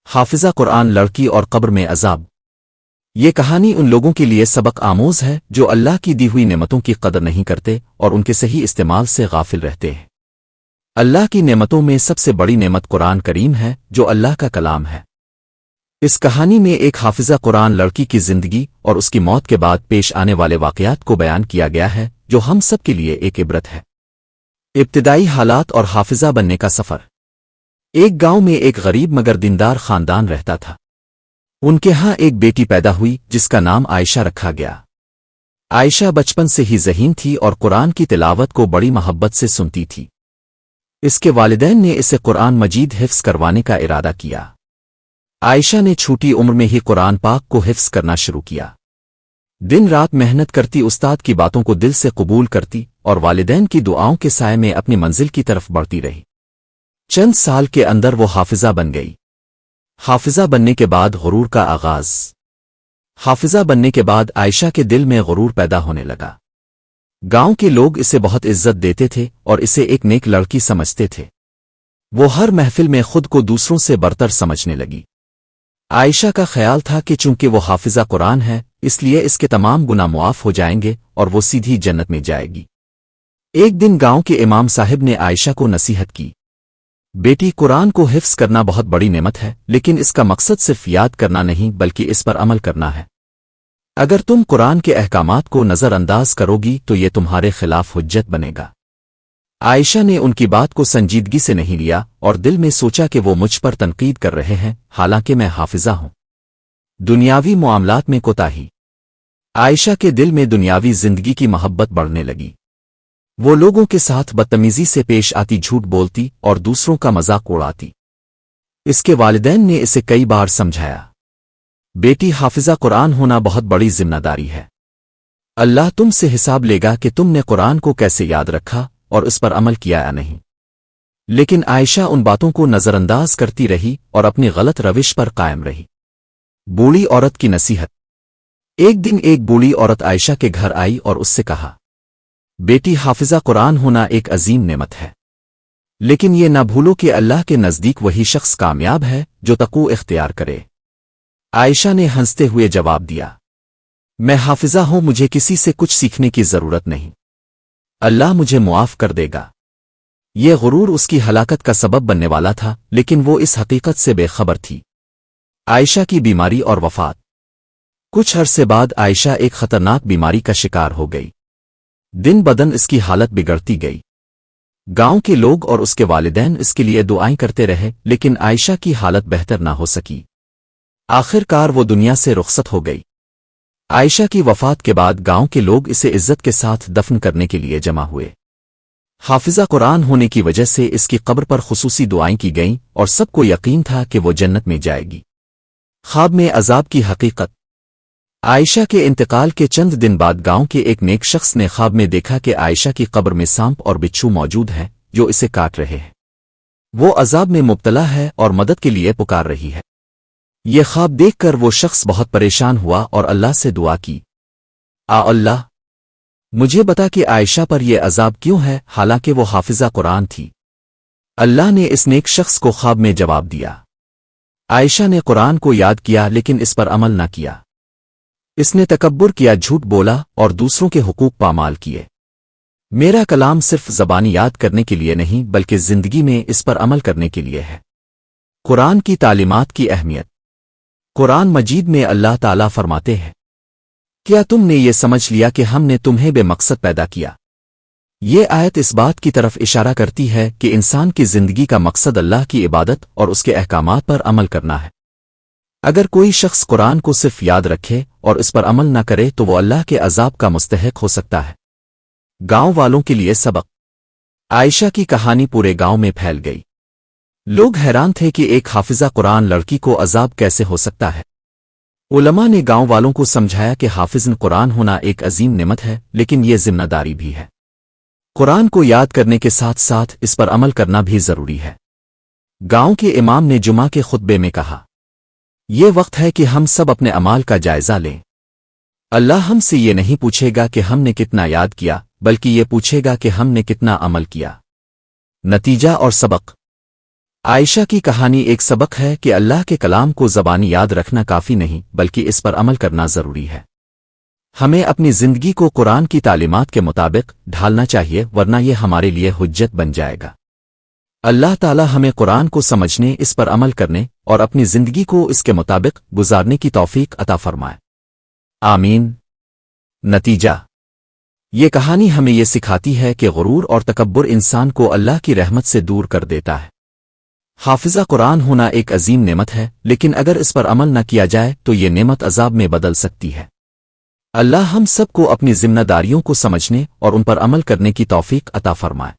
حافظہ قرآن لڑکی اور قبر میں عذاب۔ یہ کہانی ان لوگوں کے لیے سبق آموز ہے جو اللہ کی دی ہوئی نعمتوں کی قدر نہیں کرتے اور ان کے صحیح استعمال سے غافل رہتے ہیں۔ اللہ کی نعمتوں میں سب سے بڑی نعمت قرآن کریم ہے جو اللہ کا کلام ہے۔ اس کہانی میں ایک حافظہ قرآن لڑکی کی زندگی اور اس کی موت کے بعد پیش آنے والے واقعات کو بیان کیا گیا ہے جو ہم سب کے لیے ایک عبرت ہے۔ ابتدائی حالات اور حافظہ بننے کا سفر۔ ایک گاؤں میں ایک غریب مگر دیندار خاندان رہتا تھا۔ ان کے ہاں ایک بیٹی پیدا ہوئی جس کا نام عائشہ رکھا گیا۔ عائشہ بچپن سے ہی ذہین تھی اور قرآن کی تلاوت کو بڑی محبت سے سنتی تھی۔ اس کے والدین نے اسے قرآن مجید حفظ کروانے کا ارادہ کیا۔ عائشہ نے چھوٹی عمر میں ہی قرآن پاک کو حفظ کرنا شروع کیا۔ دن رات محنت کرتی، استاد کی باتوں کو دل سے قبول کرتی اور والدین کی دعاؤں کے سائے میں اپنی منزل کی طرف بڑھتی رہی۔ چند سال کے اندر وہ حافظہ بن گئی۔ حافظہ بننے کے بعد غرور کا آغاز۔ حافظہ بننے کے بعد عائشہ کے دل میں غرور پیدا ہونے لگا۔ گاؤں کے لوگ اسے بہت عزت دیتے تھے اور اسے ایک نیک لڑکی سمجھتے تھے۔ وہ ہر محفل میں خود کو دوسروں سے برتر سمجھنے لگی۔ عائشہ کا خیال تھا کہ چونکہ وہ حافظہ قرآن ہے اس لیے اس کے تمام گناہ معاف ہو جائیں گے اور وہ سیدھی جنت میں جائے گی۔ ایک دن گاؤں کے امام صاحب نے عائشہ کو نصیحت کی، بیٹی، قرآن کو حفظ کرنا بہت بڑی نعمت ہے، لیکن اس کا مقصد صرف یاد کرنا نہیں بلکہ اس پر عمل کرنا ہے۔ اگر تم قرآن کے احکامات کو نظر انداز کرو گی تو یہ تمہارے خلاف حجت بنے گا۔ عائشہ نے ان کی بات کو سنجیدگی سے نہیں لیا اور دل میں سوچا کہ وہ مجھ پر تنقید کر رہے ہیں حالانکہ میں حافظہ ہوں۔ دنیاوی معاملات میں کوتاہی۔ عائشہ کے دل میں دنیاوی زندگی کی محبت بڑھنے لگی۔ وہ لوگوں کے ساتھ بدتمیزی سے پیش آتی، جھوٹ بولتی اور دوسروں کا مذاق اڑاتی۔ اس کے والدین نے اسے کئی بار سمجھایا، بیٹی، حافظہ قرآن ہونا بہت بڑی ذمہ داری ہے۔ اللہ تم سے حساب لے گا کہ تم نے قرآن کو کیسے یاد رکھا اور اس پر عمل کیا یا نہیں۔ لیکن عائشہ ان باتوں کو نظر انداز کرتی رہی اور اپنی غلط روش پر قائم رہی۔ بوڑھی عورت کی نصیحت۔ ایک دن ایک بوڑھی عورت عائشہ کے گھر آئی اور اس سے کہا، بیٹی، حافظہ قرآن ہونا ایک عظیم نعمت ہے، لیکن یہ نہ بھولو کہ اللہ کے نزدیک وہی شخص کامیاب ہے جو تقوی اختیار کرے۔ عائشہ نے ہنستے ہوئے جواب دیا، میں حافظہ ہوں، مجھے کسی سے کچھ سیکھنے کی ضرورت نہیں، اللہ مجھے معاف کر دے گا۔ یہ غرور اس کی ہلاکت کا سبب بننے والا تھا، لیکن وہ اس حقیقت سے بے خبر تھی۔ عائشہ کی بیماری اور وفات۔ کچھ عرصے بعد عائشہ ایک خطرناک بیماری کا شکار ہو گئی۔ دن بدن اس کی حالت بگڑتی گئی۔ گاؤں کے لوگ اور اس کے والدین اس کے لیے دعائیں کرتے رہے، لیکن عائشہ کی حالت بہتر نہ ہو سکی۔ آخر کار وہ دنیا سے رخصت ہو گئی۔ عائشہ کی وفات کے بعد گاؤں کے لوگ اسے عزت کے ساتھ دفن کرنے کے لیے جمع ہوئے۔ حافظہ قرآن ہونے کی وجہ سے اس کی قبر پر خصوصی دعائیں کی گئیں اور سب کو یقین تھا کہ وہ جنت میں جائے گی۔ خواب میں عذاب کی حقیقت۔ عائشہ کے انتقال کے چند دن بعد گاؤں کے ایک نیک شخص نے خواب میں دیکھا کہ عائشہ کی قبر میں سانپ اور بچھو موجود ہیں جو اسے کاٹ رہے ہیں۔ وہ عذاب میں مبتلا ہے اور مدد کے لیے پکار رہی ہے۔ یہ خواب دیکھ کر وہ شخص بہت پریشان ہوا اور اللہ سے دعا کی، اللہ مجھے بتا کہ عائشہ پر یہ عذاب کیوں ہے حالانکہ وہ حافظہ قرآن تھی۔ اللہ نے اس نیک شخص کو خواب میں جواب دیا۔ عائشہ نے قرآن کو یاد کیا لیکن اس پر عمل نہ کیا۔ اس نے تکبر کیا، جھوٹ بولا اور دوسروں کے حقوق پامال کیے۔ میرا کلام صرف زبانی یاد کرنے کے لیے نہیں بلکہ زندگی میں اس پر عمل کرنے کے لیے ہے۔ قرآن کی تعلیمات کی اہمیت۔ قرآن مجید میں اللہ تعالیٰ فرماتے ہیں، کیا تم نے یہ سمجھ لیا کہ ہم نے تمہیں بے مقصد پیدا کیا؟ یہ آیت اس بات کی طرف اشارہ کرتی ہے کہ انسان کی زندگی کا مقصد اللہ کی عبادت اور اس کے احکامات پر عمل کرنا ہے۔ اگر کوئی شخص قرآن کو صرف یاد رکھے اور اس پر عمل نہ کرے تو وہ اللہ کے عذاب کا مستحق ہو سکتا ہے۔ گاؤں والوں کے لیے سبق۔ عائشہ کی کہانی پورے گاؤں میں پھیل گئی۔ لوگ حیران تھے کہ ایک حافظہ قرآن لڑکی کو عذاب کیسے ہو سکتا ہے۔ علماء نے گاؤں والوں کو سمجھایا کہ حافظ قرآن ہونا ایک عظیم نعمت ہے، لیکن یہ ذمہ داری بھی ہے۔ قرآن کو یاد کرنے کے ساتھ ساتھ اس پر عمل کرنا بھی ضروری ہے۔ گاؤں کے امام نے جمعہ کے خطبے میں کہا، یہ وقت ہے کہ ہم سب اپنے اعمال کا جائزہ لیں۔ اللہ ہم سے یہ نہیں پوچھے گا کہ ہم نے کتنا یاد کیا بلکہ یہ پوچھے گا کہ ہم نے کتنا عمل کیا۔ نتیجہ اور سبق۔ عائشہ کی کہانی ایک سبق ہے کہ اللہ کے کلام کو زبانی یاد رکھنا کافی نہیں بلکہ اس پر عمل کرنا ضروری ہے۔ ہمیں اپنی زندگی کو قرآن کی تعلیمات کے مطابق ڈھالنا چاہیے ورنہ یہ ہمارے لیے حجت بن جائے گا۔ اللہ تعالی ہمیں قرآن کو سمجھنے، اس پر عمل کرنے اور اپنی زندگی کو اس کے مطابق گزارنے کی توفیق عطا فرمائے، آمین۔ نتیجہ: یہ کہانی ہمیں یہ سکھاتی ہے کہ غرور اور تکبر انسان کو اللہ کی رحمت سے دور کر دیتا ہے۔ حافظہ قرآن ہونا ایک عظیم نعمت ہے، لیکن اگر اس پر عمل نہ کیا جائے تو یہ نعمت عذاب میں بدل سکتی ہے۔ اللہ ہم سب کو اپنی ذمہ داریوں کو سمجھنے اور ان پر عمل کرنے کی توفیق عطا فرمائے۔